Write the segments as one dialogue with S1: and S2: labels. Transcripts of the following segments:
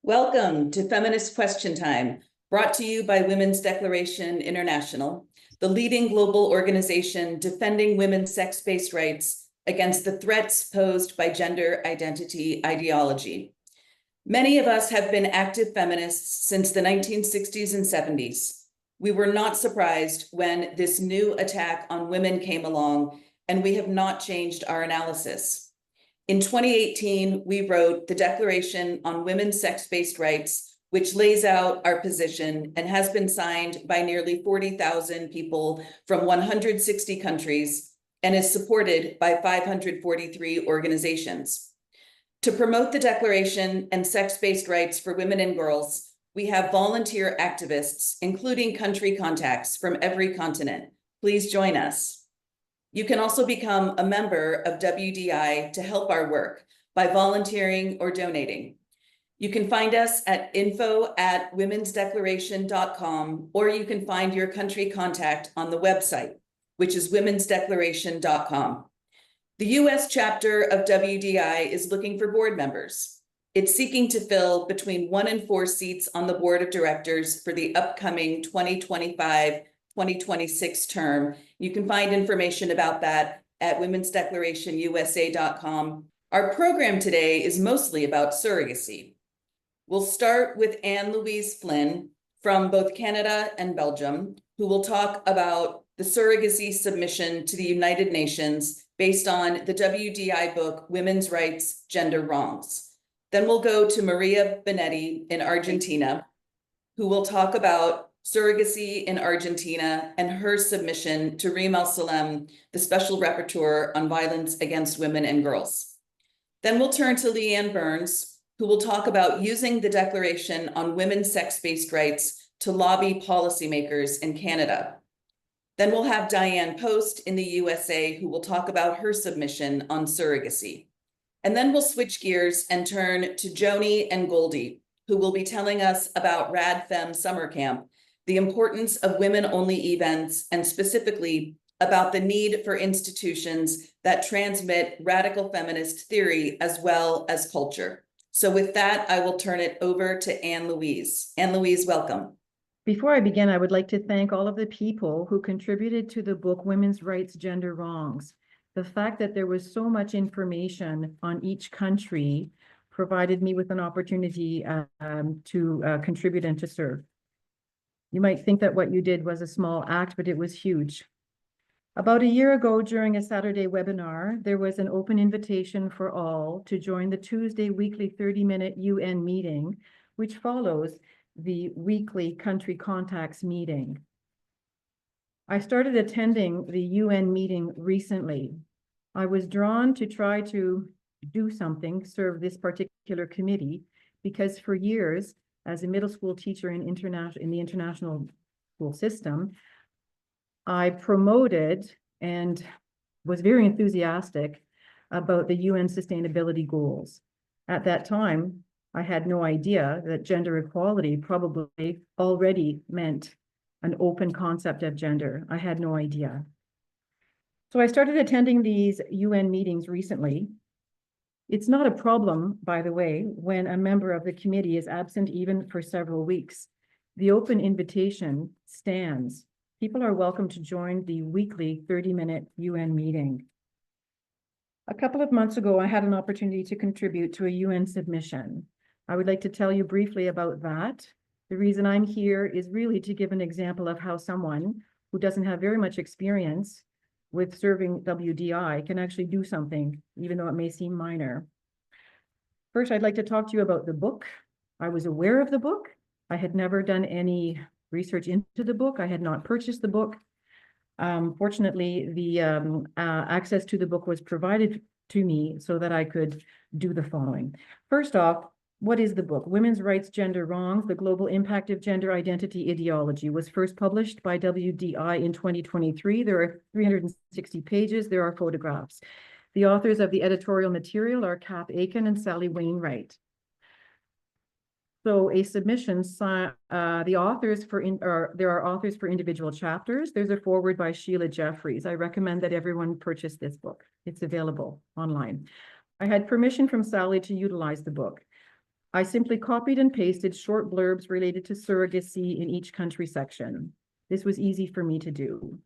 S1: Welcome to Feminist Question Time, brought to you by Women's Declaration International, the leading global organization defending women's sex-based rights against the threats posed by gender identity ideology. Many of us have been active feminists since the 1960s and 70s. We were not surprised when this new attack on women came along, and we have not changed our analysis. In 2018, we wrote the Declaration on Women's Sex-Based Rights, which lays out our position and has been signed by nearly 40,000 people from 160 countries and is supported by 543 organizations. To promote the Declaration and sex-based rights for women and girls, we have volunteer activists, including country contacts from every continent. Please join us. You can also become a member of WDI to help our work by volunteering or donating. You can find us at info@womensdeclaration.com, or you can find your country contact on the website, which is womensdeclaration.com. The US chapter of WDI is looking for board members. It's seeking to fill between 1 and 4 seats on the board of directors for the upcoming 2025-2026 term. You can find information about that at womensdeclarationusa.com. Our program today is mostly about surrogacy. We'll start with Louise Flynn from both Canada and Belgium, who will talk about the surrogacy submission to the United Nations based on the WDI book, Women's Rights, Gender Wrongs. Then we'll go to Maria Binetti in Argentina, who will talk about surrogacy in Argentina and her submission to Reem, the Special Rapporteur on Violence Against Women and Girls. Then we'll turn to Leighan Burns, who will talk about using the Declaration on Women's Sex-Based Rights to lobby policymakers in Canada. Then we'll have Dianne Post in the USA, who will talk about her submission on surrogacy. And then we'll switch gears and turn to Joni and Goldie, who will be telling us about RadFem Summer Camp, the importance of women-only events, and specifically about the need for institutions that transmit radical feminist theory as well as culture. So with that, I will turn it over to Louise. Louise, welcome.
S2: Before I begin, I would like to thank all of the people who contributed to the book Women's Rights, Gender Wrongs. The fact that there was so much information on each country provided me with an opportunity to contribute and to serve. You might think that what you did was a small act, but it was huge. About a year ago, during a Saturday webinar, there was an open invitation for all to join the Tuesday weekly 30-minute UN meeting, which follows the weekly country contacts meeting. I started attending the UN meeting recently. I was drawn to try to do something, serve this particular committee, because for years, as a middle school teacher in the international school system, I promoted and was very enthusiastic about the UN sustainability goals. At that time, I had no idea that gender equality probably already meant an open concept of gender. I had no idea. So I started attending these UN meetings recently. It's not a problem, by the way, when a member of the committee is absent even for several weeks. The open invitation stands. People are welcome to join the weekly 30-minute UN meeting. A couple of months ago, I had an opportunity to contribute to a UN submission. I would like to tell you briefly about that. The reason I'm here is really to give an example of how someone who doesn't have very much experience with serving WDI can actually do something, even though it may seem minor. First, I'd like to talk to you about the book. I was aware of the book. I had never done any research into the book. I had not purchased the book. Fortunately, the access to the book was provided to me so that I could do the following. First off, what is the book? Women's Rights, Gender Wrongs, The Global Impact of Gender Identity Ideology was first published by WDI in 2023. There are 360 pages. There are photographs. The authors of the editorial material are Cap Aiken and Sally Wainwright. So a submission, there are authors for individual chapters. There's a foreword by Sheila Jeffries. I recommend that everyone purchase this book. It's available online. I had permission from Sally to utilize the book. I simply copied and pasted short blurbs related to surrogacy in each country section. This was easy for me to do.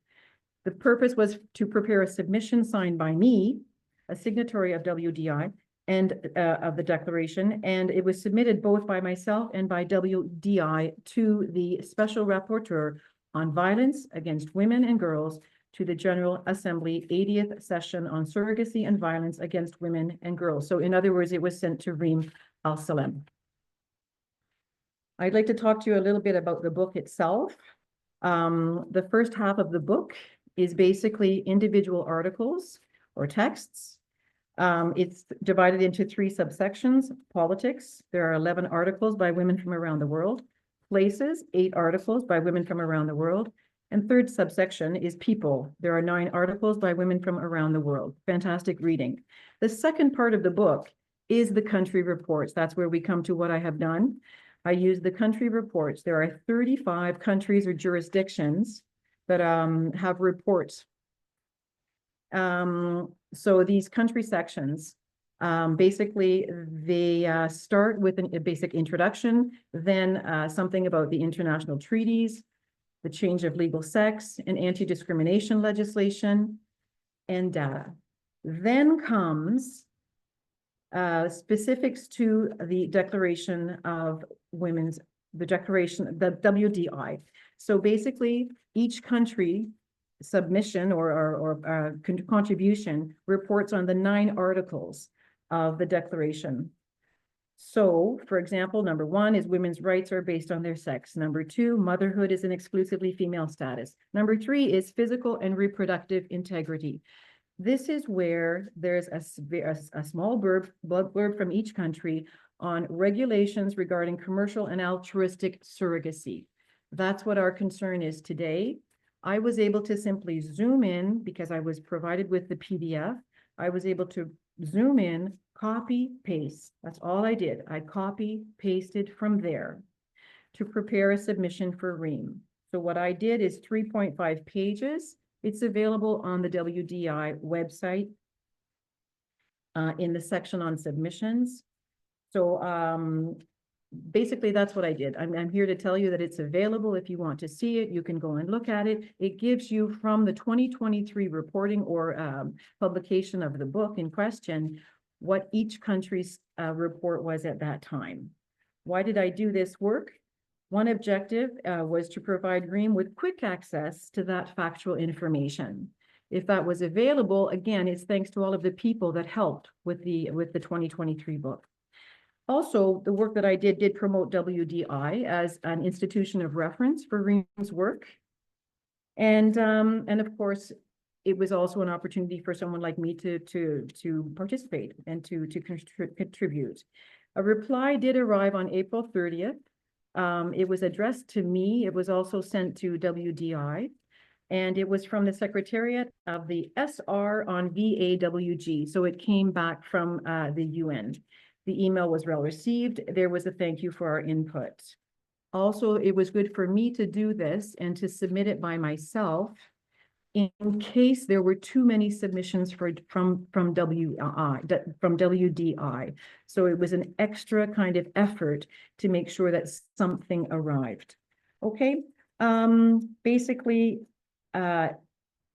S2: The purpose was to prepare a submission signed by me, a signatory of WDI, and of the declaration, and it was submitted both by myself and by WDI to the Special Rapporteur on Violence Against Women and Girls to the General Assembly 80th Session on Surrogacy and Violence Against Women and Girls. So in other words, it was sent to Reem Al-Salem. I'd like to talk to you a little bit about the book itself. The first half of the book is basically individual articles or texts. It's divided into 3 subsections. Politics, there are 11 articles by women from around the world. Places, 8 articles by women from around the world. And third subsection is people. There are 9 articles by women from around the world. Fantastic reading. The second part of the book is the country reports. That's where we come to what I have done. I use the country reports. There are 35 countries or jurisdictions that have reports. So these country sections, basically they start with a basic introduction, then something about the international treaties, the change of legal sex and anti-discrimination legislation, and data. Then comes specifics to the Declaration of Women's, the WDI. So basically, each country submission or contribution reports on the 9 articles of the declaration. So, for example, number 1 is women's rights are based on their sex. Number 2, motherhood is an exclusively female status. Number 3 is physical and reproductive integrity. This is where there's a small blurb from each country on regulations regarding commercial and altruistic surrogacy. That's what our concern is today. I was able to simply zoom in because I was provided with the PDF. I was able to zoom in, copy, paste. That's all I did. I copy, pasted from there to prepare a submission for Reem. So what I did is 3.5 pages. It's available on the WDI website in the section on submissions. So basically, that's what I did. I'm here to tell you that it's available. If you want to see it, you can go and look at it. It gives you from the 2023 reporting or publication of the book in question, what each country's report was at that time. Why did I do this work? One objective was to provide Reem with quick access to that factual information. If that was available, again, it's thanks to all of the people that helped with the 2023 book. Also, the work that I did promote WDI as an institution of reference for Reem's work. And of course, it was also an opportunity for someone like me to participate and to contribute. A reply did arrive on April 30th. It was addressed to me. It was also sent to WDI. And it was from the Secretariat of the SR on VAWG. So it came back from the UN. The email was well received. There was a thank you for our input. Also, it was good for me to do this and to submit it by myself in case there were too many submissions from WDI. So it was an extra kind of effort to make sure that something arrived. Okay, basically,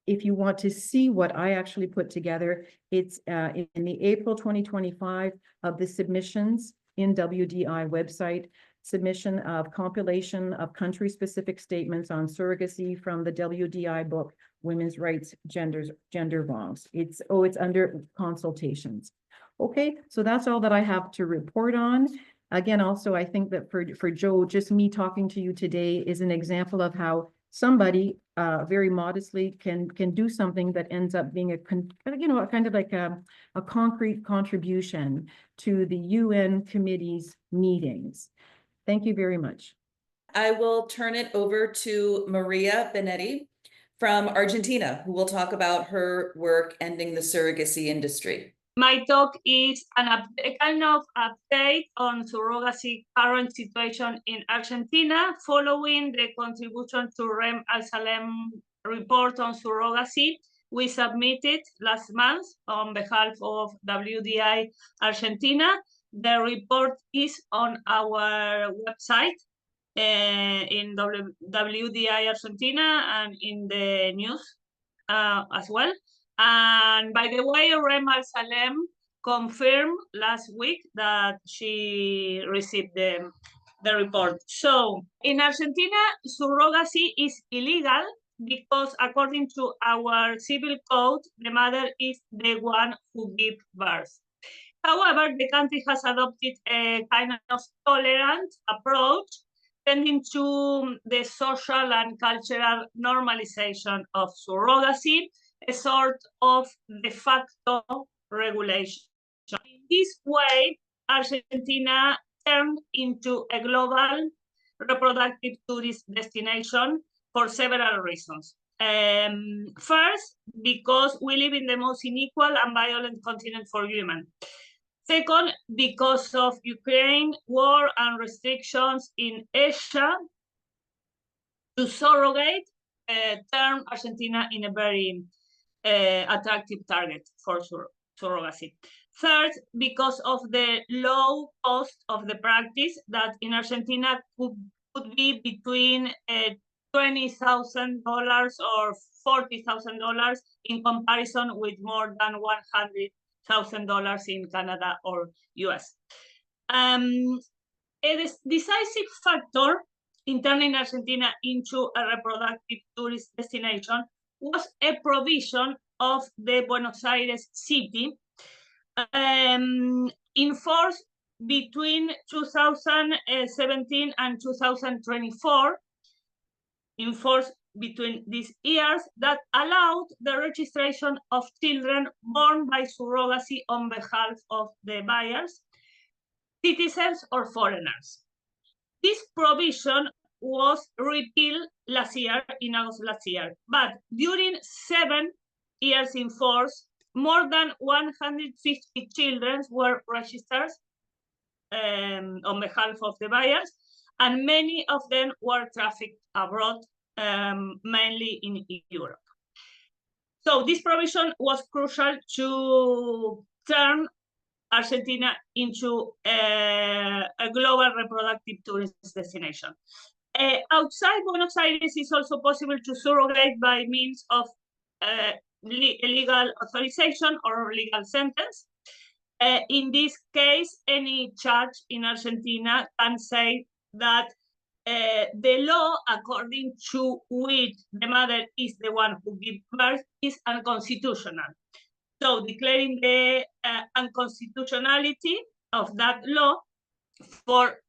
S2: if you want to see what I actually put together, it's in the April 2025 of the submissions in WDI website, submission of compilation of country-specific statements on surrogacy from the WDI book, Women's Rights, Gender Wrongs. It's under consultations. Okay, so that's all that I have to report on. Again, also, I think that for Joe, just me talking to you today is an example of how somebody very modestly can do something that ends up being a kind of like a concrete contribution to the UN committee's meetings. Thank you very much.
S1: I will turn it over to Maria Binetti from Argentina, who will talk about her work ending the surrogacy industry.
S3: My talk is a kind of update on surrogacy current situation in Argentina, following the contribution to Reem Al-Salem report on surrogacy we submitted last month on behalf of WDI Argentina. The report is on our website in WDI Argentina and in the news as well. And by the way, Reem Al-Salem confirmed last week that she received the report. So in Argentina, surrogacy is illegal because according to our civil code, the mother is the one who gives birth. However, the country has adopted a kind of tolerant approach tending to the social and cultural normalization of surrogacy, a sort of de facto regulation. In this way, Argentina turned into a global reproductive tourist destination for several reasons. First, because we live in the most unequal and violent continent for women. Second, because of Ukraine, war and restrictions in Asia, to surrogate turn Argentina in a very attractive target for surrogacy. Third, because of the low cost of the practice that in Argentina could be between $20,000 or $40,000 in comparison with more than $100,000 in Canada or US. A decisive factor in turning Argentina into a reproductive tourist destination was a provision of the Buenos Aires city in force between 2017 and 2024, in force between these years, that allowed the registration of children born by surrogacy on behalf of the buyers, citizens or foreigners. This provision was repealed last year, in August last year, but during 7 years in force, more than 150 children were registered on behalf of the buyers, and many of them were trafficked abroad, mainly in Europe. So this provision was crucial to turn Argentina into a global reproductive tourist destination. Outside Buenos Aires, it's also possible to surrogate by means of legal authorization or legal sentence. In this case, any judge in Argentina can say that the law according to which the mother is the one who gives birth is unconstitutional. So declaring the unconstitutionality of that law for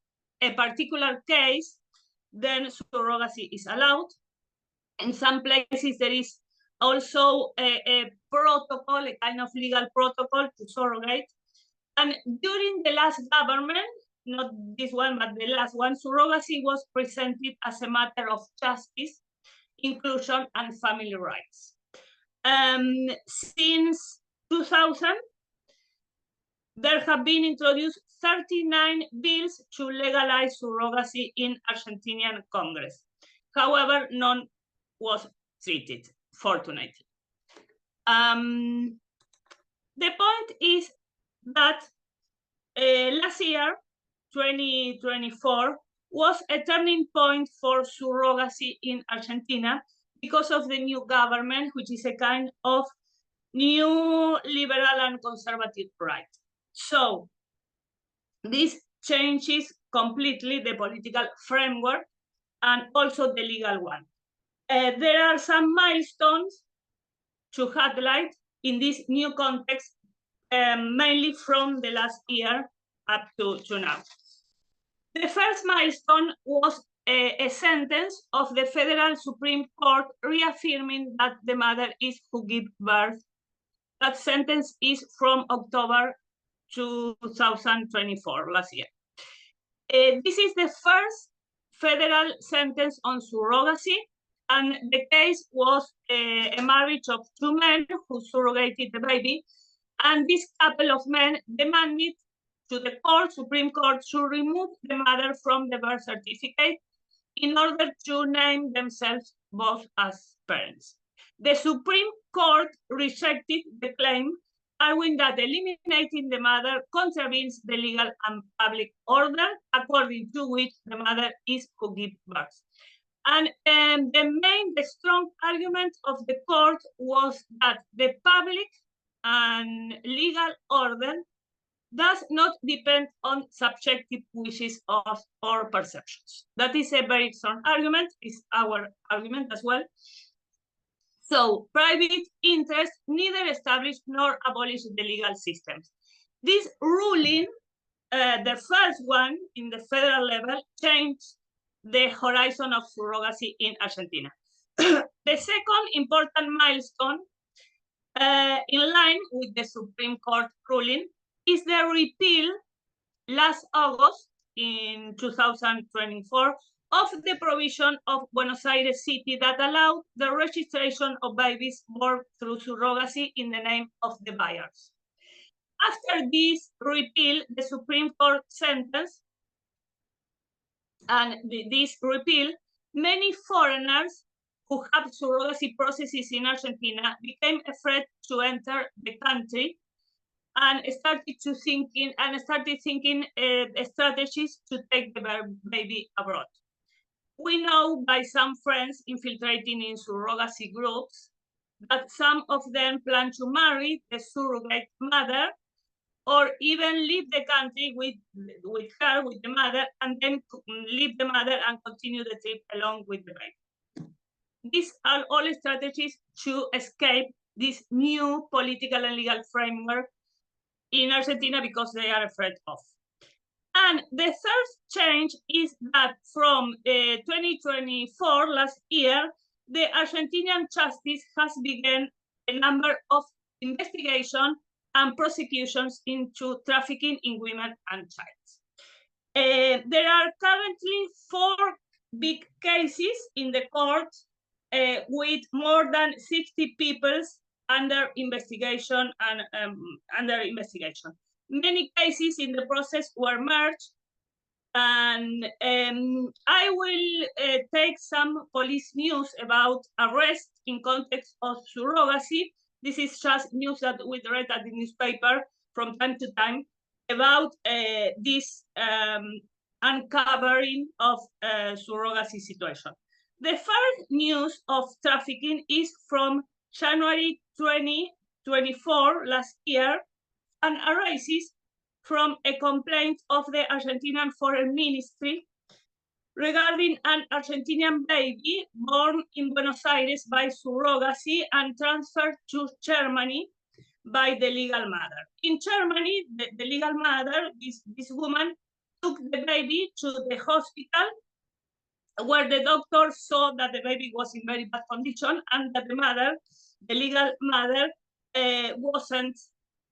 S3: a particular case, then surrogacy is allowed. In some places, there is also a protocol, a kind of legal protocol to surrogate. And during the last government, not this one, but the last one, surrogacy was presented as a matter of justice, inclusion, and family rights. Since 2000, there have been introduced 39 bills to legalize surrogacy in Argentinian Congress. However, none was treated, fortunately. The point is that last year, 2024, was a turning point for surrogacy in Argentina because of the new government, which is a kind of new liberal and conservative right. So this changes completely the political framework and also the legal one. There are some milestones to highlight in this new context, mainly from the last year up to now. The first milestone was a sentence of the Federal Supreme Court reaffirming that the mother is who gives birth. That sentence is from October 2024, last year. This is the first federal sentence on surrogacy, and the case was a marriage of 2 men who surrogated the baby, and this couple of men demanded to the Supreme Court, to remove the mother from the birth certificate in order to name themselves both as parents. The Supreme Court rejected the claim arguing that eliminating the mother contravenes the legal and public order, according to which the mother is who gives birth. And the strong argument of the court was that the public and legal order does not depend on subjective wishes or perceptions. That is a very strong argument, is our argument as well. So private interests neither establish nor abolish the legal systems. This ruling, the first one in the federal level, changed the horizon of surrogacy in Argentina. The second important milestone, in line with the Supreme Court ruling, is the repeal last August in 2024 of the provision of Buenos Aires City that allowed the registration of babies born through surrogacy in the name of the buyers. After this repeal, the Supreme Court sentence, and this repeal, many foreigners who have surrogacy processes in Argentina became afraid to enter the country and started thinking strategies to take the baby abroad. We know by some friends infiltrating in surrogacy groups that some of them plan to marry the surrogate mother or even leave the country with the mother, and then leave the mother and continue the trip along with the baby. These are all strategies to escape this new political and legal framework in Argentina because they are afraid of. And the third change is that from 2024, last year, the Argentinian justice has begun a number of investigations and prosecutions into trafficking in women and children. There are currently 4 big cases in the court with more than 60 people under investigation Many cases in the process were merged, and I will take some police news about arrest in context of surrogacy. This is just news that we read at the newspaper from time to time about this uncovering of surrogacy situation. The first news of trafficking is from January 2024, last year, and arises from a complaint of the Argentinian Foreign Ministry regarding an Argentinian baby born in Buenos Aires by surrogacy and transferred to Germany by the legal mother. In Germany, the legal mother, this woman, took the baby to the hospital where the doctor saw that the baby was in very bad condition and that the legal mother, wasn't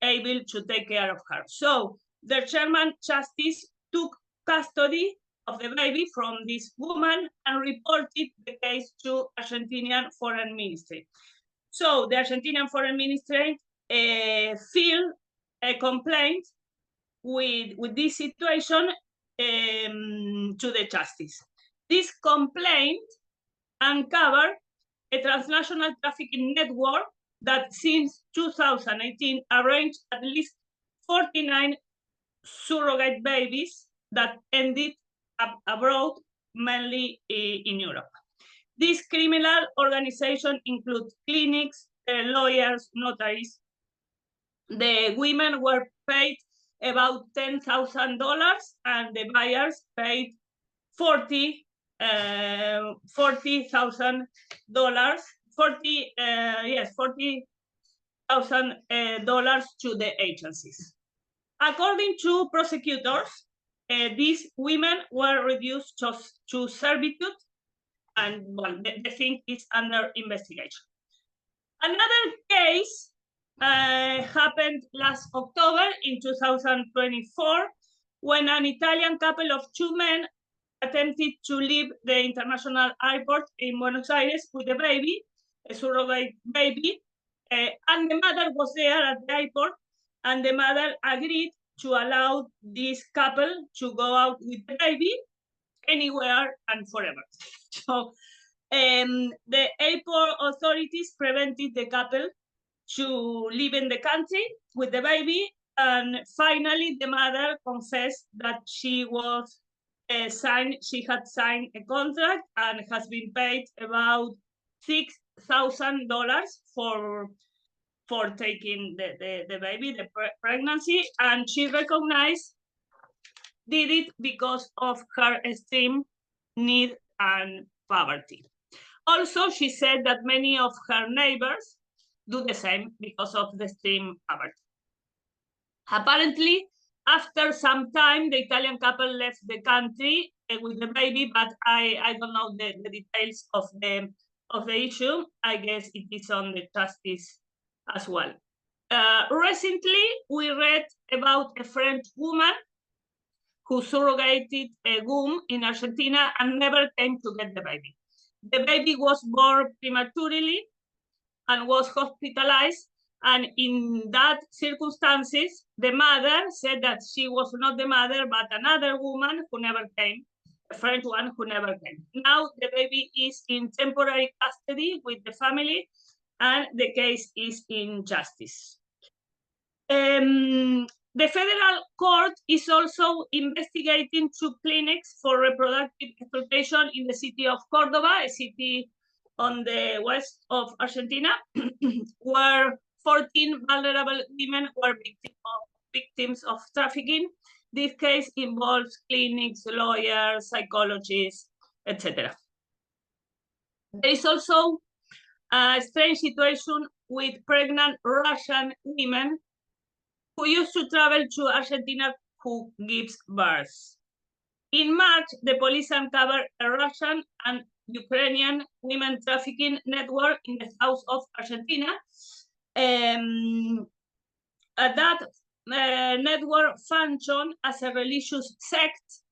S3: able to take care of her. So the German justice took custody of the baby from this woman and reported the case to Argentinian Foreign Ministry. So the Argentinian Foreign Ministry filed a complaint with this situation to the justice. This complaint uncovered a transnational trafficking network that since 2018 arranged at least 49 surrogate babies that ended up abroad, mainly in Europe. This criminal organization includes clinics, lawyers, notaries. The women were paid about $10,000 and the buyers paid $40,000, $40,000 to the agencies. According to prosecutors, these women were reduced to servitude, and well, the thing is under investigation. Another case happened last October in 2024 when an Italian couple of 2 men attempted to leave the international airport in Buenos Aires with a baby, a surrogate baby, and the mother was there at the airport, and the mother agreed to allow this couple to go out with the baby anywhere and forever. So the airport authorities prevented the couple to live in the country with the baby. And finally, the mother confessed that she had signed a contract and has been paid about $6,000 for taking the baby, the pregnancy, and she did it because of her extreme need and poverty. Also, she said that many of her neighbors do the same because of the extreme poverty. Apparently, after some time, the Italian couple left the country with the baby, but I don't know the details of the issue. I guess it is on the justice as well. Recently, we read about a French woman who surrogated a womb in Argentina and never came to get the baby. The baby was born prematurely and was hospitalized. And in that circumstances, the mother said that she was not the mother, but another woman who never came, a French one who never came. Now the baby is in temporary custody with the family, and the case is in justice. The federal court is also investigating 2 clinics for reproductive exploitation in the city of Cordoba, a city on the west of Argentina, where 14 vulnerable women were victims of trafficking. This case involves clinics, lawyers, psychologists, etc. There is also a strange situation with pregnant Russian women who used to travel to Argentina who gives birth. In March, the police uncovered a Russian and Ukrainian women trafficking network in the south of Argentina. That network functioned as a religious sect.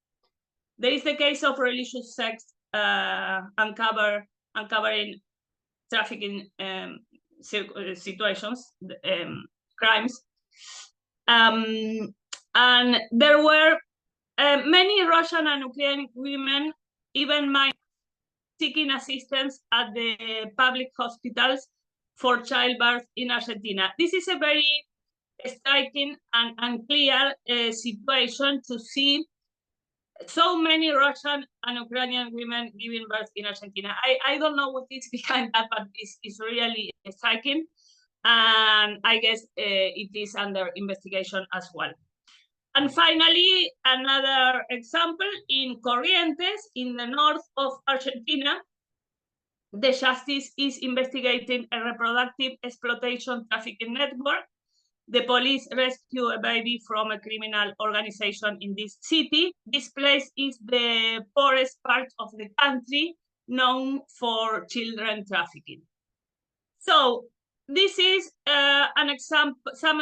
S3: There is the case of religious sect uncovering trafficking situations, crimes. And there were many Russian and Ukrainian women, even minors, seeking assistance at the public hospitals for childbirth in Argentina. This is a very striking and unclear situation to see so many Russian and Ukrainian women giving birth in Argentina. I don't know what is behind that, but it's really striking. And I guess it is under investigation as well. And finally, another example in Corrientes, in the north of Argentina, the justice is investigating a reproductive exploitation trafficking network. The police rescue a baby from a criminal organization in this city. This place is the poorest part of the country, known for children trafficking. So this is an example, some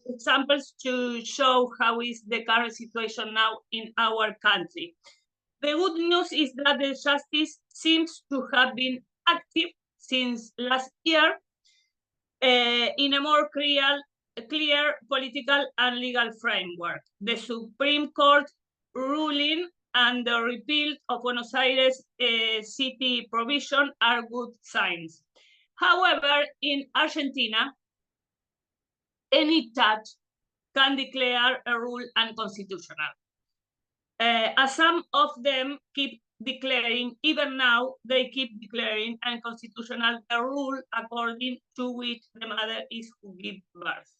S3: examples to show how is the current situation now in our country. The good news is that the justice seems to have been active since last year in a more clear political and legal framework. The Supreme Court ruling and the repeal of Buenos Aires city provision are good signs. However, in Argentina, any judge can declare a rule unconstitutional. As some of them keep declaring, even now, they keep declaring unconstitutional a rule according to which the mother is who gives birth,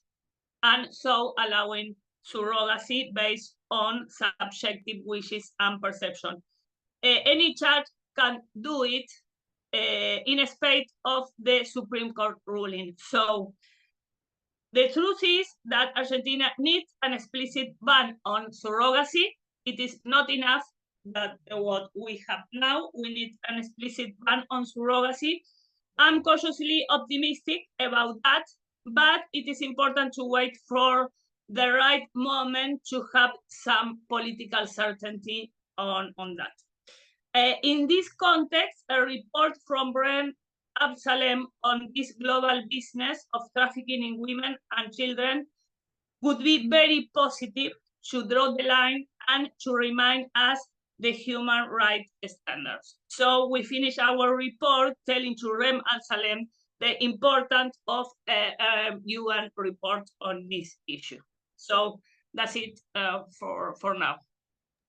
S3: and so allowing surrogacy based on subjective wishes and perception. Any judge can do it in spite of the Supreme Court ruling. So the truth is that Argentina needs an explicit ban on surrogacy. It is not enough that what we have now. We need an explicit ban on surrogacy. I'm cautiously optimistic about that, but it is important to wait for the right moment to have some political certainty on that. In this context, a report from Reem Absalem on this global business of trafficking in women and children would be very positive to draw the line and to remind us the human rights standards. So we finish our report telling to Reem Absalem the importance of a UN report on this issue. So that's it for now.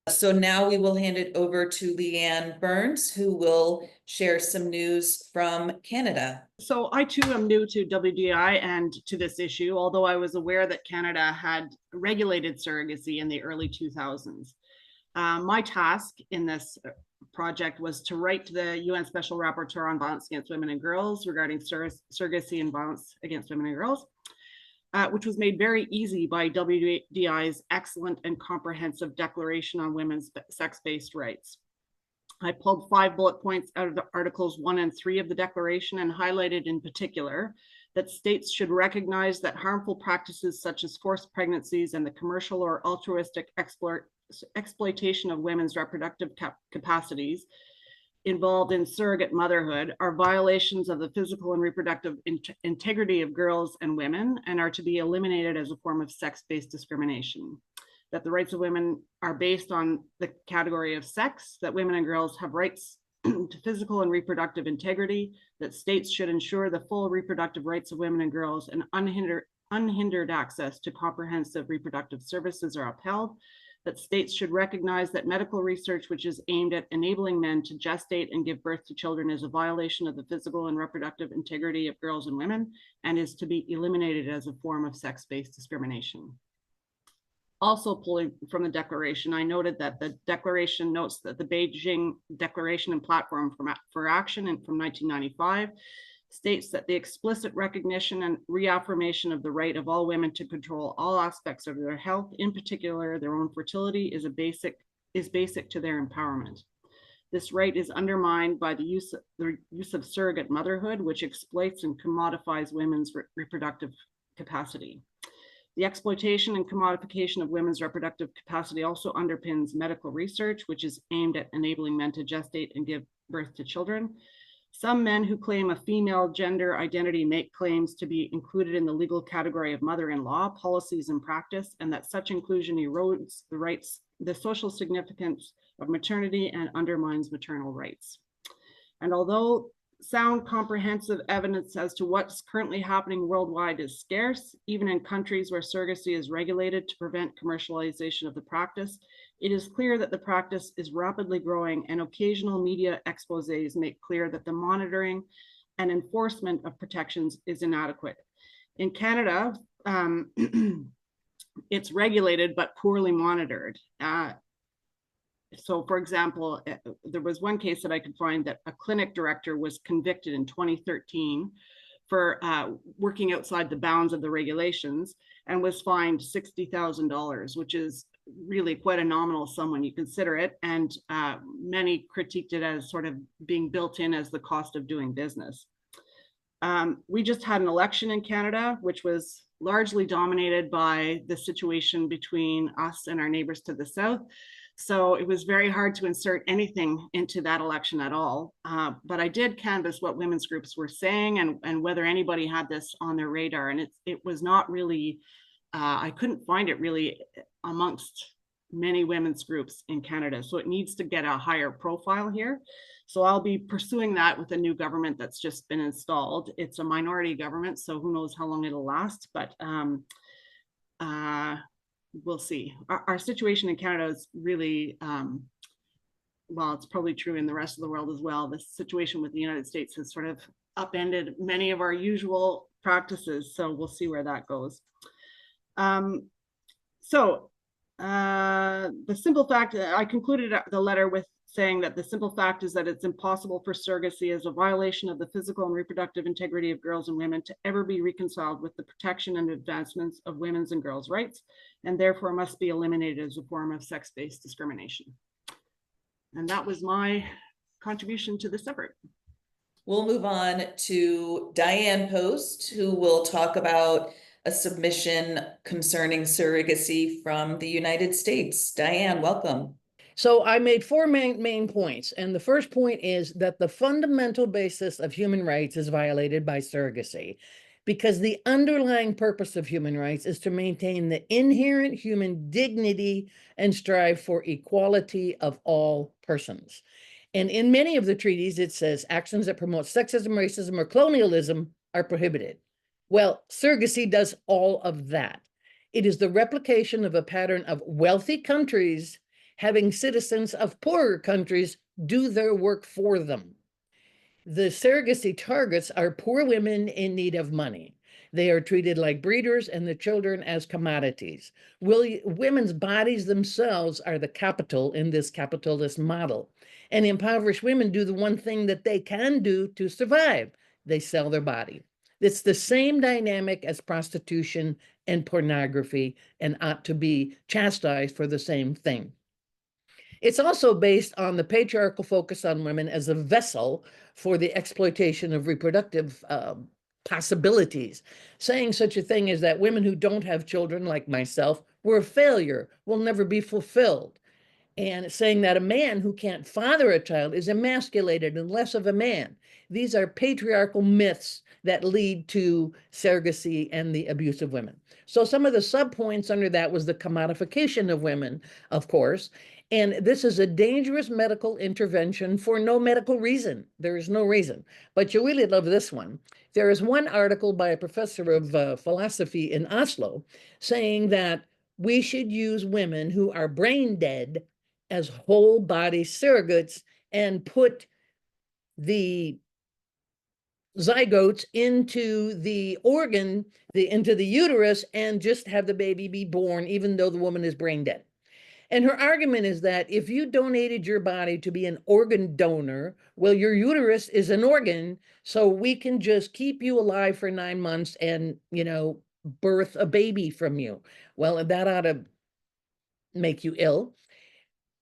S1: So now we will hand it over to Leighan Burns, who will share some news from Canada.
S4: So I too am new to WDI and to this issue, although I was aware that Canada had regulated surrogacy in the early 2000s. My task in this project was to write to the UN Special Rapporteur on Violence Against Women and Girls regarding surrogacy and violence against women and girls, which was made very easy by WDI's excellent and comprehensive Declaration on Women's Sex-Based Rights. I pulled 5 bullet points out of the Articles 1 and 3 of the Declaration and highlighted in particular that states should recognize that harmful practices such as forced pregnancies and the commercial or altruistic exploitation of women's reproductive capacities involved in surrogate motherhood are violations of the physical and reproductive integrity of girls and women and are to be eliminated as a form of sex-based discrimination. That the rights of women are based on the category of sex, that women and girls have rights to physical and reproductive integrity, that states should ensure the full reproductive rights of women and girls and unhindered access to comprehensive reproductive services are upheld, that states should recognize that medical research which is aimed at enabling men to gestate and give birth to children is a violation of the physical and reproductive integrity of girls and women and is to be eliminated as a form of sex-based discrimination. Also pulling from the Declaration, I noted that the Declaration notes that the Beijing Declaration and Platform for Action from 1995 states that the explicit recognition and reaffirmation of the right of all women to control all aspects of their health, in particular their own fertility, is basic to their empowerment. This right is undermined by the use of surrogate motherhood, which exploits and commodifies women's reproductive capacity. The exploitation and commodification of women's reproductive capacity also underpins medical research, which is aimed at enabling men to gestate and give birth to children. Some men who claim a female gender identity make claims to be included in the legal category of mother-in-law policies and practice, and that such inclusion erodes the social significance of maternity and undermines maternal rights. And although sound, comprehensive evidence as to what's currently happening worldwide is scarce, even in countries where surrogacy is regulated to prevent commercialization of the practice, it is clear that the practice is rapidly growing, and occasional media exposés make clear that the monitoring and enforcement of protections is inadequate. In Canada, it's regulated but poorly monitored. So for example, there was one case that I could find that a clinic director was convicted in 2013 for working outside the bounds of the regulations and was fined $60,000, which is really quite a nominal sum when you consider it. And many critiqued it as sort of being built in as the cost of doing business. We just had an election in Canada, which was largely dominated by the situation between us and our neighbors to the south. So it was very hard to insert anything into that election at all. But I did canvass what women's groups were saying and whether anybody had this on their radar. And it was not really, I couldn't find it really amongst many women's groups in Canada. So it needs to get a higher profile here. So I'll be pursuing that with a new government that's just been installed. It's a minority government, so who knows how long it'll last, but we'll see. Our situation in Canada is really, well, it's probably true in the rest of the world as well. The situation with the United States has sort of upended many of our usual practices. So we'll see where that goes. The simple fact, I concluded the letter with saying that the simple fact is that it's impossible for surrogacy as a violation of the physical and reproductive integrity of girls and women to ever be reconciled with the protection and advancements of women's and girls' rights, and therefore must be eliminated as a form of sex-based discrimination. And that was my contribution to this effort.
S1: We'll move on to Dianne Post, who will talk about a submission concerning surrogacy from the United States. Dianne, welcome.
S5: So I made 4 main points. And the first point is that the fundamental basis of human rights is violated by surrogacy, because the underlying purpose of human rights is to maintain the inherent human dignity and strive for equality of all persons. And in many of the treaties, it says actions that promote sexism, racism, or colonialism are prohibited. Well, surrogacy does all of that. It is the replication of a pattern of wealthy countries having citizens of poorer countries do their work for them. The surrogacy targets are poor women in need of money. They are treated like breeders and the children as commodities. Women's bodies themselves are the capital in this capitalist model. And impoverished women do the one thing that they can do to survive. They sell their body. It's the same dynamic as prostitution and pornography and ought to be chastised for the same thing. It's also based on the patriarchal focus on women as a vessel for the exploitation of reproductive possibilities, saying such a thing as that women who don't have children, like myself, were a failure, will never be fulfilled. And saying that a man who can't father a child is emasculated and less of a man. These are patriarchal myths that lead to surrogacy and the abuse of women. So some of the subpoints under that was the commodification of women, of course. And this is a dangerous medical intervention for no medical reason. There is no reason. But you really love this one. There is one article by a professor of philosophy in Oslo saying that we should use women who are brain dead as whole body surrogates and put the zygotes into the organ, into the uterus, and just have the baby be born, even though the woman is brain dead. And her argument is that if you donated your body to be an organ donor, well, your uterus is an organ, so we can just keep you alive for 9 months and, birth a baby from you. Well, that ought to make you ill.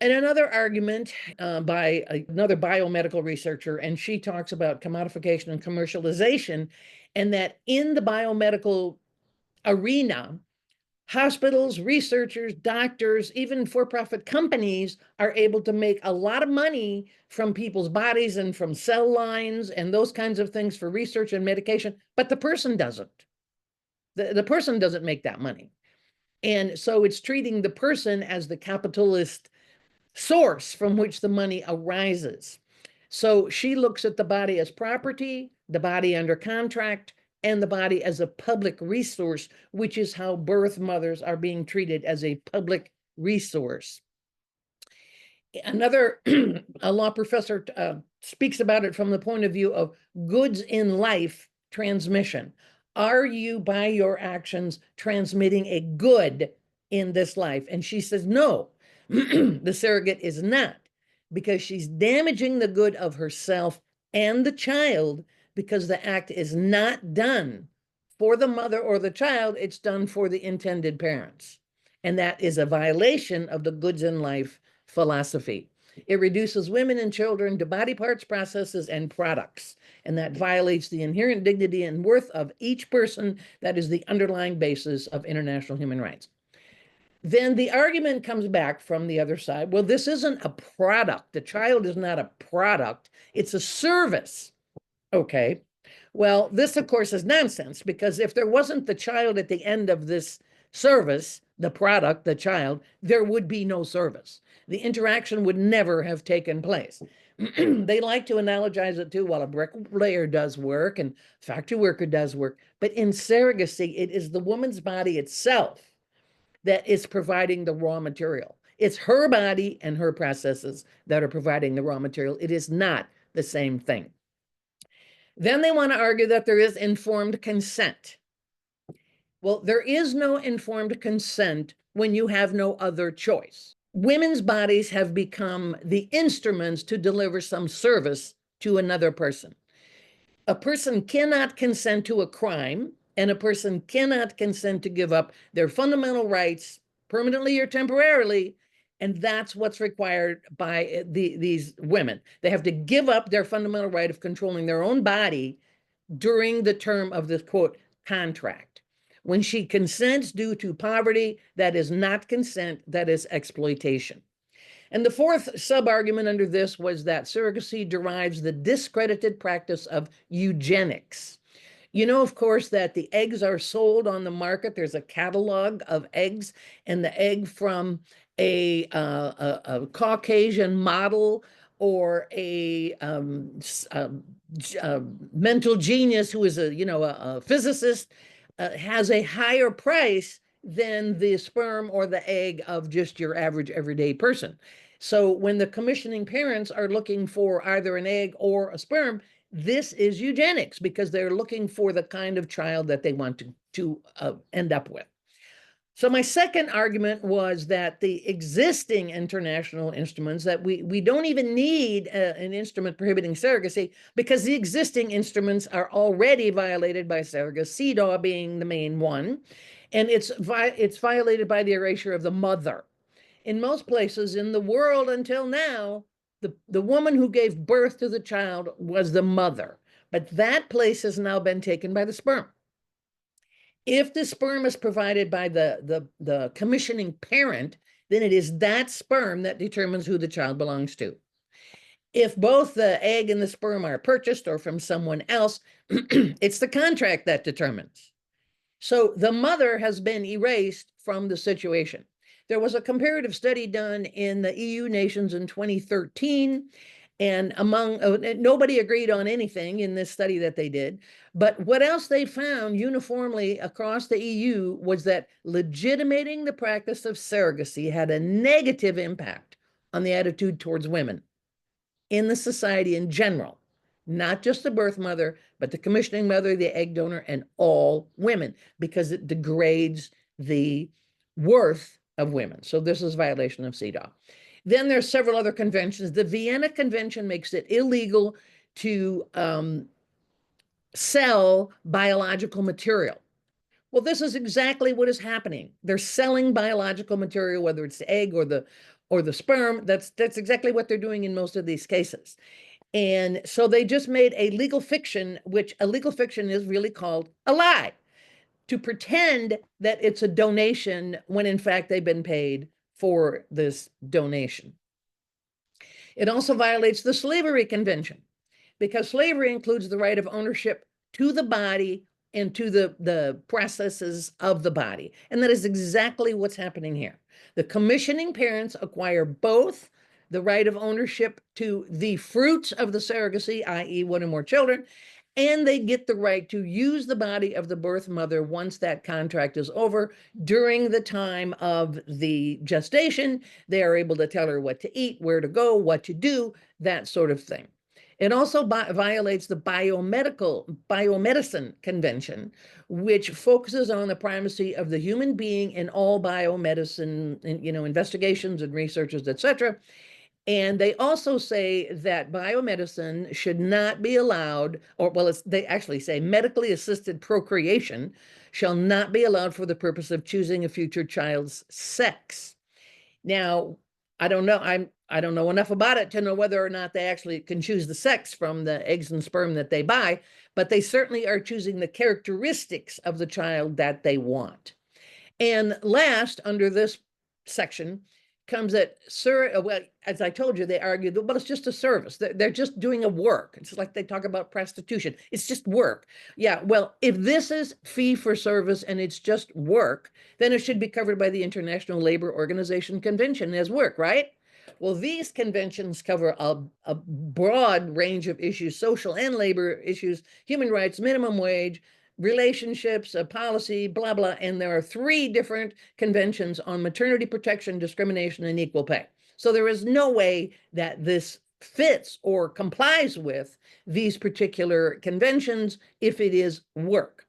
S5: And another argument by another biomedical researcher, and she talks about commodification and commercialization, and that in the biomedical arena, hospitals, researchers, doctors, even for-profit companies are able to make a lot of money from people's bodies and from cell lines and those kinds of things for research and medication, but the person doesn't. The person doesn't make that money. And so it's treating the person as the capitalist source from which the money arises. So she looks at the body as property, the body under contract, and the body as a public resource, which is how birth mothers are being treated, as a public resource. Another a law professor speaks about it from the point of view of goods in life transmission. Are you, by your actions, transmitting a good in this life? And she says, no, the surrogate is not, because she's damaging the good of herself and the child, because the act is not done for the mother or the child, it's done for the intended parents. And that is a violation of the goods in life philosophy. It reduces women and children to body parts, processes, and products. And that violates the inherent dignity and worth of each person. That is the underlying basis of international human rights. Then the argument comes back from the other side. Well, this isn't a product. The child is not a product. It's a service. Okay. Well, this, of course, is nonsense, because if there wasn't the child at the end of this service, the product, the child, there would be no service. The interaction would never have taken place. They like to analogize it to, well, a bricklayer does work and factory worker does work. But in surrogacy, it is the woman's body itself that is providing the raw material. It's her body and her processes that are providing the raw material. It is not the same thing. Then they want to argue that there is informed consent. Well, there is no informed consent when you have no other choice. Women's bodies have become the instruments to deliver some service to another person. A person cannot consent to a crime, and a person cannot consent to give up their fundamental rights permanently or temporarily. And that's what's required by these women. They have to give up their fundamental right of controlling their own body during the term of this, quote, contract. When she consents due to poverty, that is not consent, that is exploitation. And the fourth sub-argument under this was that surrogacy derives the discredited practice of eugenics. You know, of course, that the eggs are sold on the market. There's a catalog of eggs, and the egg from a Caucasian model or a mental genius who is a physicist has a higher price than the sperm or the egg of just your average everyday person. So when the commissioning parents are looking for either an egg or a sperm, this is eugenics because they're looking for the kind of child that they want to end up with. So my second argument was that the existing international instruments, that we don't even need an instrument prohibiting surrogacy because the existing instruments are already violated by surrogacy, CEDAW being the main one, and it's violated by the erasure of the mother. In most places in the world until now, the woman who gave birth to the child was the mother, but that place has now been taken by the sperm. If the sperm is provided by the commissioning parent, then it is that sperm that determines who the child belongs to. If both the egg and the sperm are purchased or from someone else, it's the contract that determines. So the mother has been erased from the situation. There was a comparative study done in the EU nations in 2013, and nobody agreed on anything in this study that they did. But what else they found uniformly across the EU was that legitimating the practice of surrogacy had a negative impact on the attitude towards women in the society in general, not just the birth mother, but the commissioning mother, the egg donor, and all women, because it degrades the worth of women. So this is a violation of CEDAW. Then there's several other conventions. The Vienna Convention makes it illegal to sell biological material. Well, this is exactly what is happening. They're selling biological material, whether it's the egg or the sperm. That's exactly what they're doing in most of these cases. And so they just made a legal fiction, which a legal fiction is really called a lie, to pretend that it's a donation when in fact they've been paid for this donation. It also violates the Slavery Convention because slavery includes the right of ownership to the body and to the processes of the body. And that is exactly what's happening here. The commissioning parents acquire both the right of ownership to the fruits of the surrogacy, i.e. one or more children, and they get the right to use the body of the birth mother once that contract is over. During the time of the gestation, they are able to tell her what to eat, where to go, what to do, that sort of thing. It also violates the Biomedicine Convention, which focuses on the primacy of the human being in all biomedicine, investigations and researches, etc. And they also say that biomedicine should not be allowed, they actually say medically assisted procreation shall not be allowed for the purpose of choosing a future child's sex. Now, I don't know enough about it to know whether or not they actually can choose the sex from the eggs and sperm that they buy, but they certainly are choosing the characteristics of the child that they want. And last, under this section, comes that, as I told you, they argue that, well, it's just a service. They're just doing a work. It's like they talk about prostitution. It's just work. Yeah, well, if this is fee for service and it's just work, then it should be covered by the International Labor Organization Convention as work, right? Well, these conventions cover a broad range of issues, social and labor issues, human rights, minimum wage, relationships, policy, blah, blah. And there are 3 different conventions on maternity protection, discrimination, and equal pay. So there is no way that this fits or complies with these particular conventions if it is work.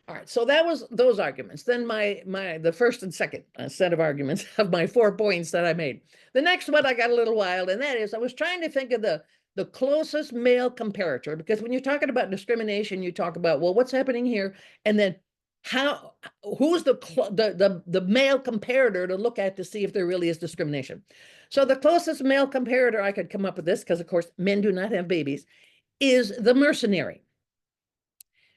S5: All right, so that was those arguments. Then the first and second set of arguments of my 4 points that I made. The next one I got a little wild, and that is I was trying to think of the closest male comparator, because when you're talking about discrimination, you talk about, well, what's happening here, and then who's the male comparator to look at to see if there really is discrimination. So the closest male comparator I could come up with this, because of course men do not have babies, is the mercenary.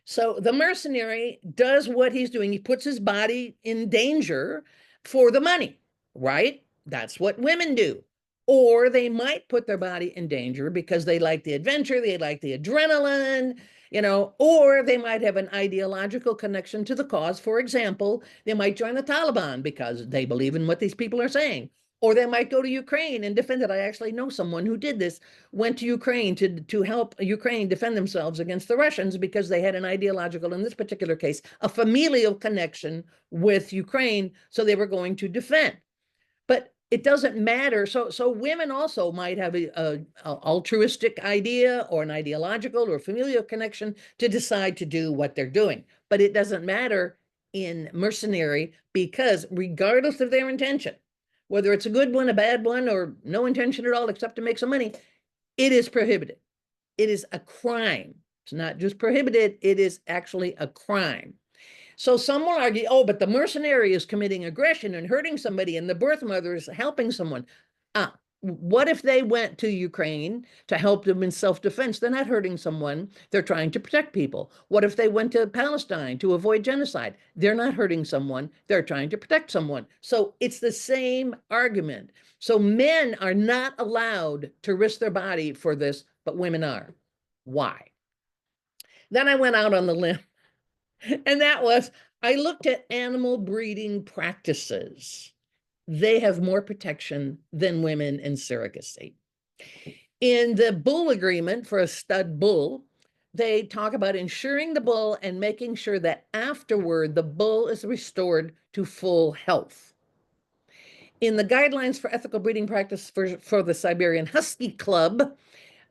S5: So the mercenary does what he's doing. He puts his body in danger for the money, right? That's what women do. Or they might put their body in danger because they like the adventure, they like the adrenaline, or they might have an ideological connection to the cause. For example, they might join the Taliban because they believe in what these people are saying. Or they might go to Ukraine and defend it. I actually know someone who did this, went to Ukraine to help Ukraine defend themselves against the Russians because they had an ideological, in this particular case, a familial connection with Ukraine, so they were going to defend. But it doesn't matter. So women also might have a altruistic idea or an ideological or familial connection to decide to do what they're doing. But it doesn't matter in mercenary, because regardless of their intention, whether it's a good one, a bad one, or no intention at all except to make some money, it is prohibited. It is a crime. It's not just prohibited, it is actually a crime. So some will argue, oh, but the mercenary is committing aggression and hurting somebody, and the birth mother is helping someone. What if they went to Ukraine to help them in self-defense? They're not hurting someone. They're trying to protect people. What if they went to Palestine to avoid genocide? They're not hurting someone. They're trying to protect someone. So it's the same argument. So men are not allowed to risk their body for this, but women are. Why? Then I went out on the limb, and that was, I looked at animal breeding practices. They have more protection than women in surrogacy. In the bull agreement for a stud bull, they talk about insuring the bull and making sure that afterward the bull is restored to full health. In the guidelines for ethical breeding practice for the Siberian Husky Club,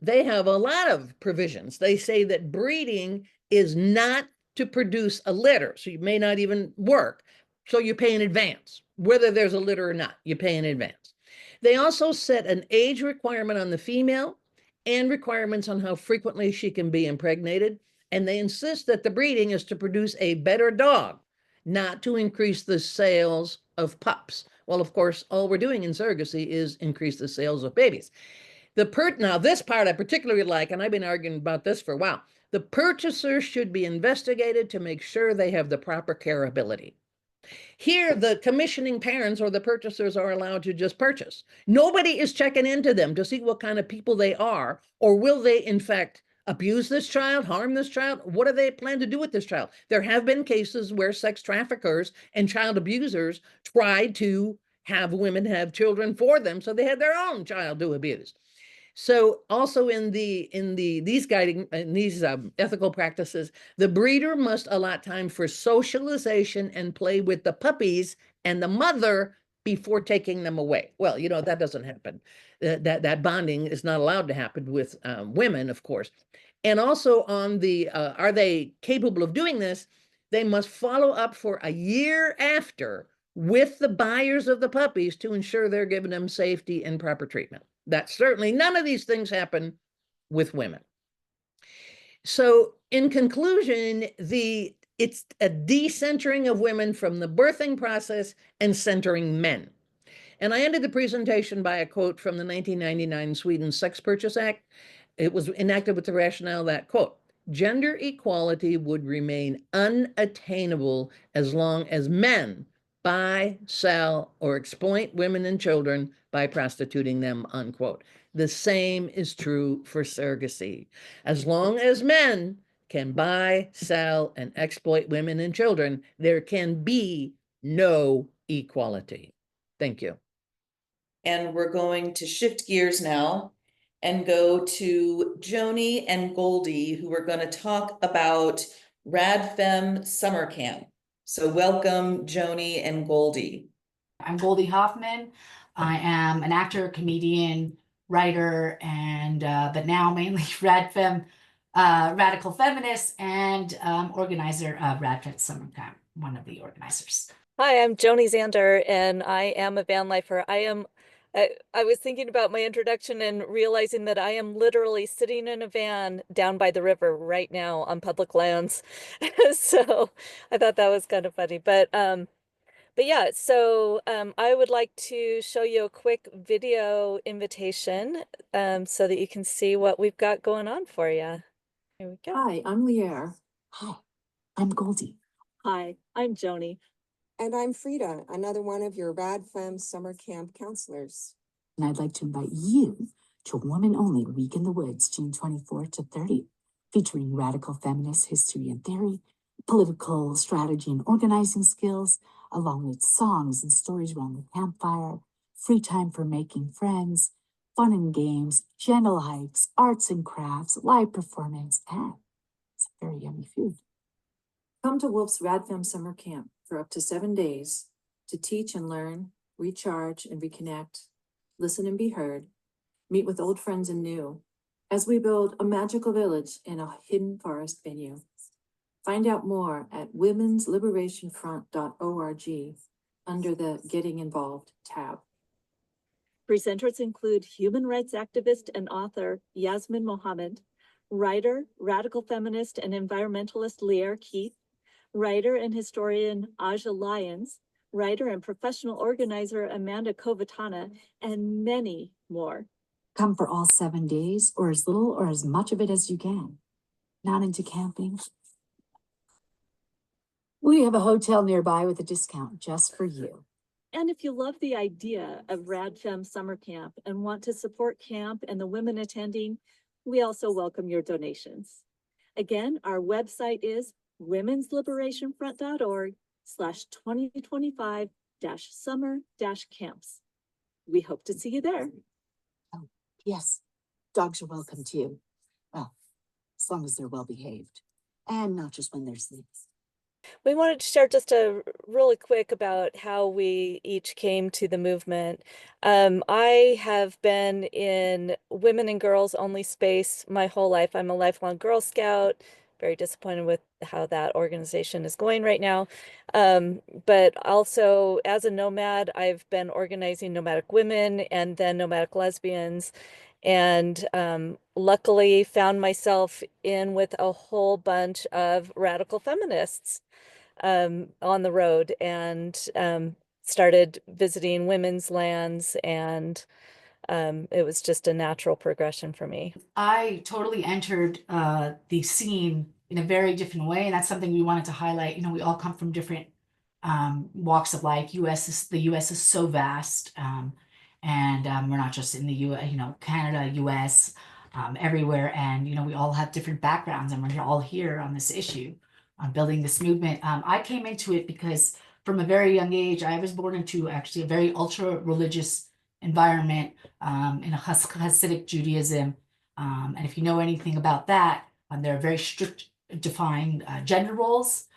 S5: they have a lot of provisions. They say that breeding is not to produce a litter, so you may not even work. So you pay in advance, whether there's a litter or not, you pay in advance. They also set an age requirement on the female and requirements on how frequently she can be impregnated. And they insist that the breeding is to produce a better dog, not to increase the sales of pups. Well, of course, all we're doing in surrogacy is increase the sales of babies. Now, this part I particularly like, and I've been arguing about this for a while. The purchaser should be investigated to make sure they have the proper careability. Here, the commissioning parents or the purchasers are allowed to just purchase. Nobody is checking into them to see what kind of people they are, or will they, in fact, abuse this child, harm this child? What do they plan to do with this child? There have been cases where sex traffickers and child abusers tried to have women have children for them, so they had their own child to abuse. So also in these ethical practices, the breeder must allot time for socialization and play with the puppies and the mother before taking them away. Well, you know, that doesn't happen. That bonding is not allowed to happen with women, of course. And also on the, are they capable of doing this? They must follow up for a year after with the buyers of the puppies to ensure they're giving them safety and proper treatment. That certainly none of these things happen with women. So in conclusion, it's a decentering of women from the birthing process and centering men. And I ended the presentation by a quote from the 1999 Sweden Sex Purchase Act. It was enacted with the rationale that, quote, gender equality would remain unattainable as long as men buy, sell, or exploit women and children by prostituting them, unquote. The same is true for surrogacy. As long as men can buy, sell, and exploit women and children, there can be no equality. Thank you.
S1: And we're going to shift gears now and go to Joni and Goldie, who are going to talk about RadFem Summer Camp. So welcome, Joni and Goldie.
S6: I'm Goldie Hoffman. I am an actor, comedian, writer, and but now mainly RadFem, radical feminist, and organizer of RadFem Summer Camp, one of the organizers.
S7: Hi, I'm Joni Zander, and I am a van lifer. I was thinking about my introduction and realizing that I am literally sitting in a van down by the river right now on public lands. So I thought that was kind of funny. But yeah, so I would like to show you a quick video invitation so that you can see what we've got going on for you. Here we go.
S8: Hi, I'm Leigh. Hi, I'm Goldie.
S7: Hi, I'm Joni.
S9: And I'm Frida, another one of your RadFem Summer Camp counselors.
S8: And I'd like to invite you to a woman-only week in the woods, June 24th to 30th, featuring radical feminist history and theory, political strategy and organizing skills, along with songs and stories around the campfire, free time for making friends, fun and games, gentle hikes, arts and crafts, live performance, and some very yummy food.
S10: Come to Wolf's RadFem Summer Camp for up to 7 days to teach and learn, recharge and reconnect, listen and be heard, meet with old friends and new, as we build a magical village in a hidden forest venue. Find out more at womensliberationfront.org under the Getting Involved tab.
S7: Presenters include human rights activist and author Yasmin Mohammed, writer, radical feminist, and environmentalist Leigh Keith, writer and historian Aja Lyons, writer and professional organizer Amanda Kovatana, and many more.
S8: Come for all 7 days or as little or as much of it as you can. Not into camping? We have a hotel nearby with a discount just for you.
S7: And if you love the idea of RadFem Summer Camp and want to support camp and the women attending, we also welcome your donations. Again, our website is womensliberationfront.org/2025-summer-camps. We hope to see you there.
S8: Oh, yes, dogs are welcome too. Well, as long as they're well behaved and not just when they're sleeping.
S7: We wanted to share just really quick about how we each came to the movement. I have been in women and girls only space my whole life. I'm a lifelong Girl Scout, very disappointed with how that organization is going right now. But also as a nomad, I've been organizing nomadic women and then nomadic lesbians. And luckily found myself in with a whole bunch of radical feminists on the road, and started visiting women's lands, and it was just a natural progression for me.
S6: I totally entered the scene in a very different way, and that's something we wanted to highlight. You know, we all come from different walks of life. The U.S. is so vast, and we're not just in the U.S. You know, Canada, U.S. Everywhere, and you know, we all have different backgrounds, and we're all here on this issue, on building this movement. I came into it because from a very young age, I was born into actually a very ultra religious environment in a Hasidic Judaism. And if you know anything about that, there are very strict defined gender roles,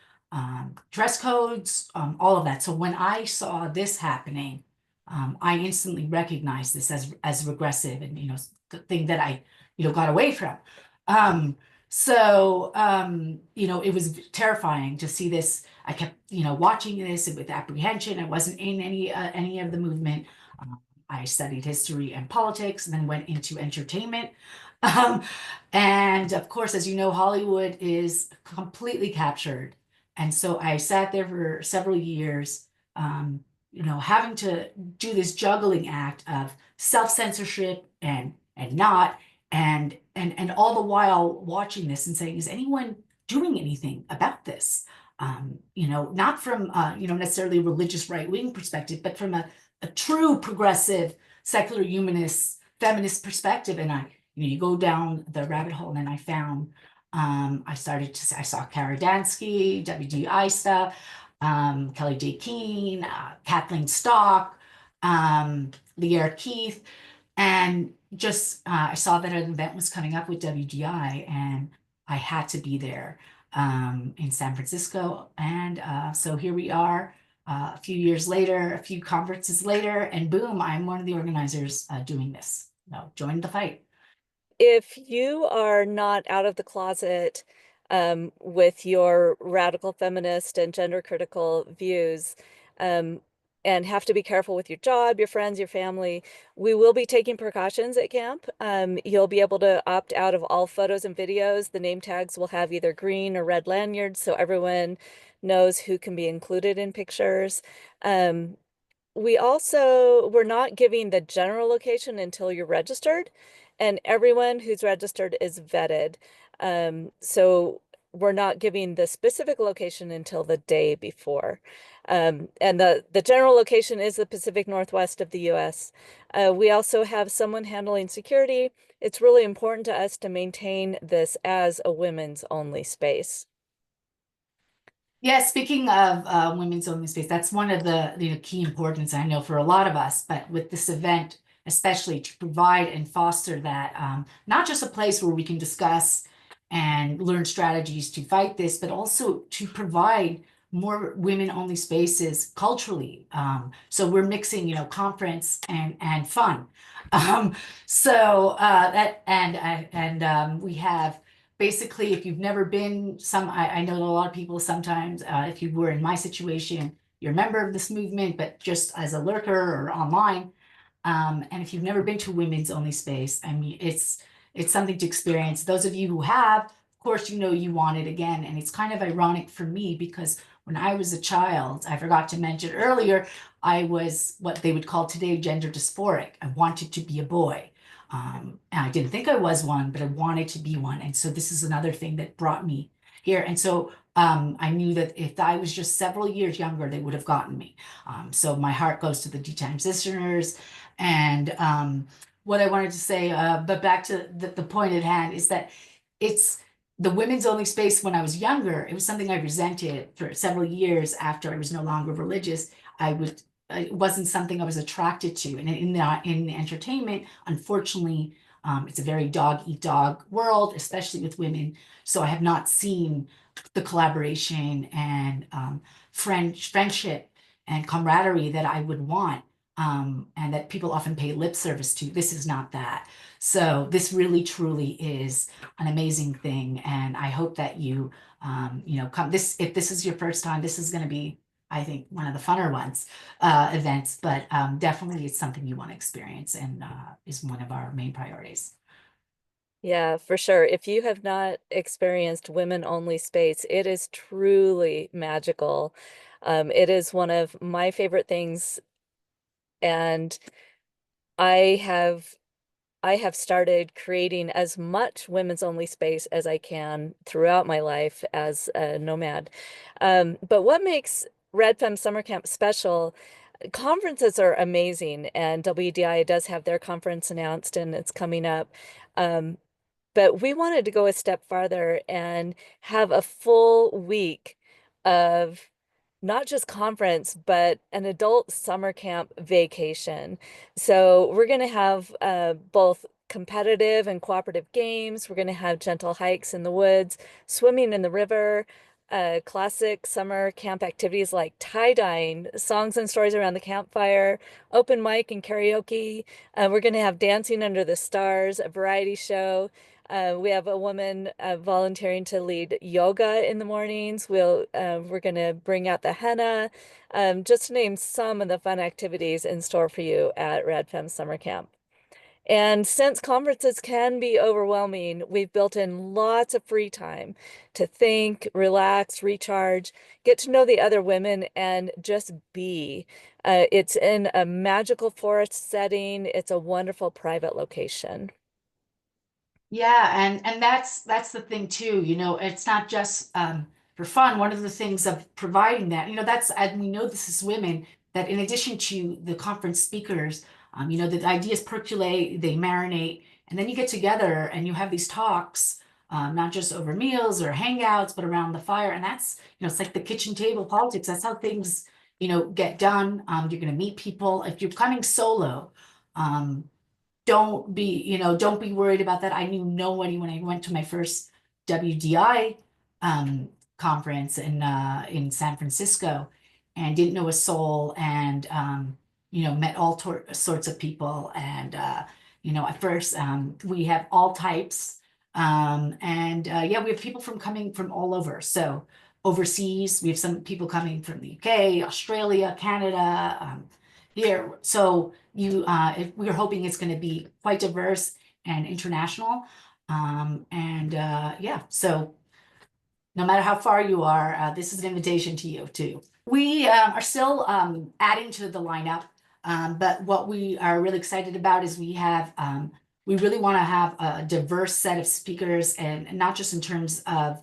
S6: dress codes, all of that. So when I saw this happening, I instantly recognized this as regressive, and you know, the thing that I got away from. You know, it was terrifying to see this. I kept watching this with apprehension. I wasn't in any of the movement. I studied history and politics, and then went into entertainment. And of course, as you know, Hollywood is completely captured. And so I sat there for several years, having to do this juggling act of self-censorship and all the while watching this and saying, is anyone doing anything about this? Not from necessarily a religious right-wing perspective, but from a true progressive, secular humanist, feminist perspective. And you go down the rabbit hole, and I found, I saw Kara Dansky, WDI stuff, Kelly J. Keene, Kathleen Stock, Leigh Keith, and just I saw that an event was coming up with WDI, and I had to be there in San Francisco. And so here we are. A few years later, a few conferences later, and boom, I'm one of the organizers doing this. Join the fight.
S7: If you are not out of the closet with your radical feminist and gender critical views, and have to be careful with your job, your friends, your family, we will be taking precautions at camp. You'll be able to opt out of all photos and videos. The name tags will have either green or red lanyards, so everyone knows who can be included in pictures. We're not giving the general location until you're registered, and everyone who's registered is vetted. So we're not giving the specific location until the day before. And the general location is the Pacific Northwest of the US. We also have someone handling security. It's really important to us to maintain this as a women's only space.
S6: Yeah, speaking of women's only space, that's one of the key importance I know for a lot of us, but with this event, especially to provide and foster that, not just a place where we can discuss and learn strategies to fight this, but also to provide more women only spaces culturally. So we're mixing, conference and fun. We have basically, if you've never been, I know a lot of people sometimes, if you were in my situation, you're a member of this movement, but just as a lurker or online. And if you've never been to a women's only space, I mean, it's something to experience. Those of you who have, of course, you want it again. And it's kind of ironic for me because when I was a child, I forgot to mention earlier, I was what they would call today gender dysphoric. I wanted to be a boy. And I didn't think I was one, but I wanted to be one. And so this is another thing that brought me here. And so I knew that if I was just several years younger, they would have gotten me. So my heart goes to the detransitioners. And what I wanted to say, but back to the point at hand, is that it's the women's only space. When I was younger, it was something I resented for several years after I was no longer religious. It wasn't something I was attracted to. And in entertainment, unfortunately, it's a very dog eat dog world, especially with women. So I have not seen the collaboration and friendship and camaraderie that I would want, and that people often pay lip service to. This is not that. So this really truly is an amazing thing. And I hope that you, come if this is your first time, this is going to be, I think, one of the funner ones, events, but definitely it's something you want to experience and is one of our main priorities.
S7: Yeah, for sure. If you have not experienced women only space, it is truly magical. It is one of my favorite things, and I have started creating as much women's only space as I can throughout my life as a nomad. But what makes RadFem Summer Camp special? Conferences are amazing, and WDI does have their conference announced, and it's coming up. But we wanted to go a step farther and have a full week of not just conference, but an adult summer camp vacation. So we're going to have both competitive and cooperative games. We're going to have gentle hikes in the woods, swimming in the river, classic summer camp activities like tie-dyeing, songs and stories around the campfire, open mic and karaoke. We're going to have dancing under the stars, a variety show. We have a woman volunteering to lead yoga in the mornings. We're going to bring out the henna, just to name some of the fun activities in store for you at RadFem Summer Camp. And since conferences can be overwhelming, we've built in lots of free time to think, relax, recharge, get to know the other women, and just be. It's in a magical forest setting. It's a wonderful private location.
S6: Yeah, and that's the thing too, it's not just for fun. One of the things of providing that, and we know this is women, that in addition to the conference speakers, the ideas percolate, they marinate, and then you get together and you have these talks, not just over meals or hangouts, but around the fire. And that's, it's like the kitchen table politics. That's how things, get done. You're going to meet people. If you're coming solo, don't be worried about that. I knew nobody when I went to my first WDI conference in San Francisco, and didn't know a soul, and met all sorts of people. And at first we have all types, and yeah, we have people coming from all over. So overseas, we have some people coming from the UK, Australia, Canada, here. So we're hoping it's going to be quite diverse and international. Yeah, so no matter how far you are, this is an invitation to you too. We are still adding to the lineup, but what we are really excited about is we really want to have a diverse set of speakers, and not just in terms of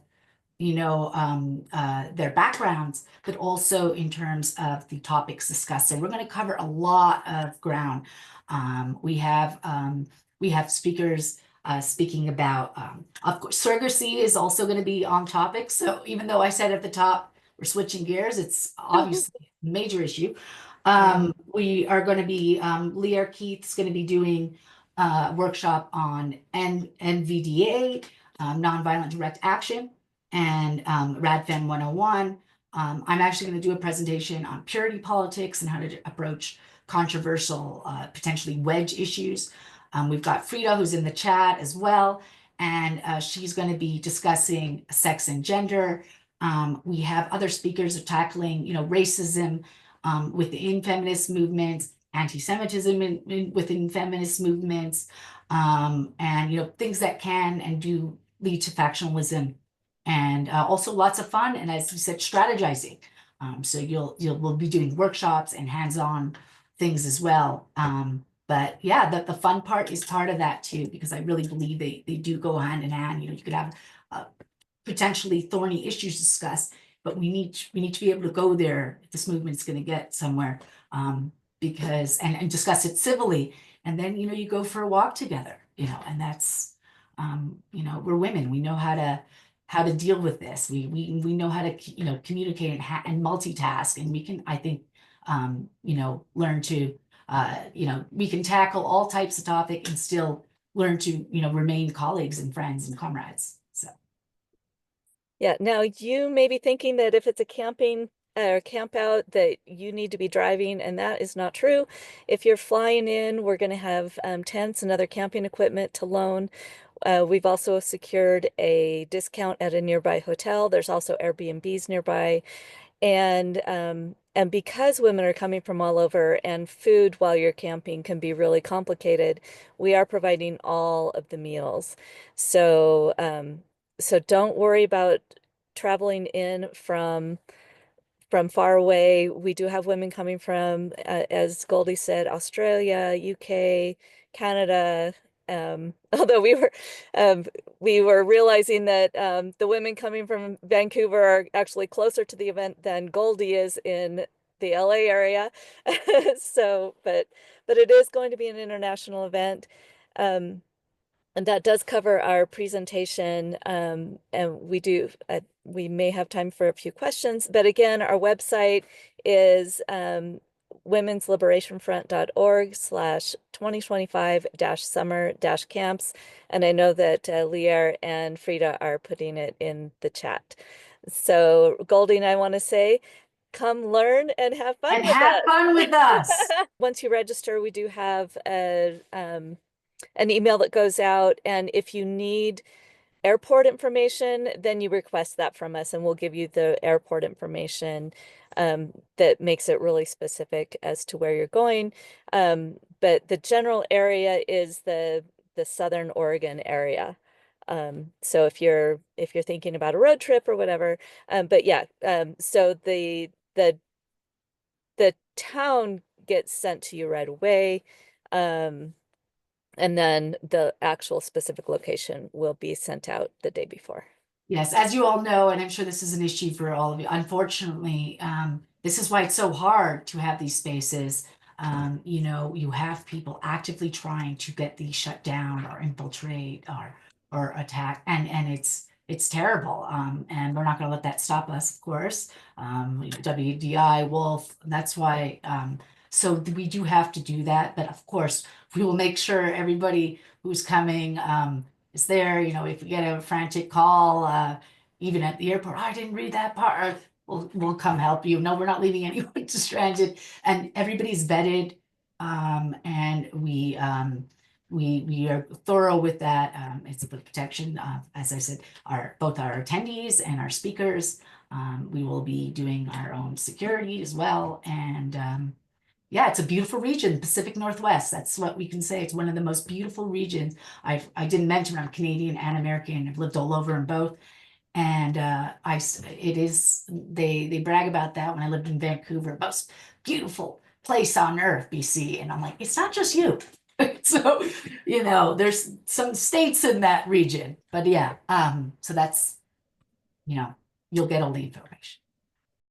S6: their backgrounds, but also in terms of the topics discussed. So we're going to cover a lot of ground. We have speakers speaking about, of course, surrogacy is also going to be on topic. So even though I said at the top, we're switching gears. It's obviously a major issue. We are going to be, Leah Keith's going to be doing a workshop on NVDA, nonviolent direct action, and RadFem 101. I'm actually going to do a presentation on purity politics and how to approach controversial, potentially wedge issues. We've got Frida, who's in the chat as well, and she's going to be discussing sex and gender. We have other speakers tackling, racism within feminist movements, anti-Semitism within feminist movements, and things that can and do lead to factionalism, and also lots of fun, and as you said, strategizing. So we'll be doing workshops and hands-on things as well. But yeah, the fun part is part of that too, because I really believe they do go hand in hand. You could have potentially thorny issues discussed, but we need to be able to go there if this movement is going to get somewhere, because and discuss it civilly, and then you go for a walk together, and that's we're women. We know how to deal with this. We know how to communicate and multitask, and we can, I think, learn to we can tackle all types of topic and still learn to remain colleagues and friends and comrades. So
S7: yeah, now you may be thinking that if it's a camping or camp out that you need to be driving, and that is not true. If you're flying in, we're going to have tents and other camping equipment to loan. We've also secured a discount at a nearby hotel. There's also Airbnbs nearby. And because women are coming from all over, and food while you're camping can be really complicated, we are providing all of the meals. So so don't worry about traveling in from far away. We do have women coming from, as Goldie said, Australia, UK, Canada. Although we were realizing that the women coming from Vancouver are actually closer to the event than Goldie is in the LA area. So, but it is going to be an international event. And that does cover our presentation. And we may have time for a few questions, but again, our website is womensliberationfront.org/2025-summer-camps. And I know that Leigh and Frida are putting it in the chat. So Goldie and I want to say, come learn and have fun
S6: with us.
S7: Once you register, we do have an email that goes out, and if you need airport information, then you request that from us, and we'll give you the airport information that makes it really specific as to where you're going. But the general area is the Southern Oregon area. So if you're thinking about a road trip or whatever, but yeah, so the town gets sent to you right away. And then the actual specific location will be sent out the day before.
S6: Yes, as you all know, and I'm sure this is an issue for all of you, unfortunately, this is why it's so hard to have these spaces. You have people actively trying to get these shut down or infiltrate or attack, and it's terrible. And we're not going to let that stop us, of course. WDI, Wolf, that's why. So we do have to do that, but of course, we will make sure everybody who's coming is there. If we get a frantic call, even at the airport, I didn't read that part, we'll come help you. No, we're not leaving anyone stranded, and everybody's vetted, and we are thorough with that. It's a protection, as I said, both our attendees and our speakers. We will be doing our own security as well, and yeah, it's a beautiful region, Pacific Northwest. That's what we can say. It's one of the most beautiful regions. I didn't mention I'm Canadian and American. I've lived all over in both, and they brag about that when I lived in Vancouver, most beautiful place on earth, BC. And I'm like, it's not just you. So there's some states in that region, but yeah. So that's you'll get all the information.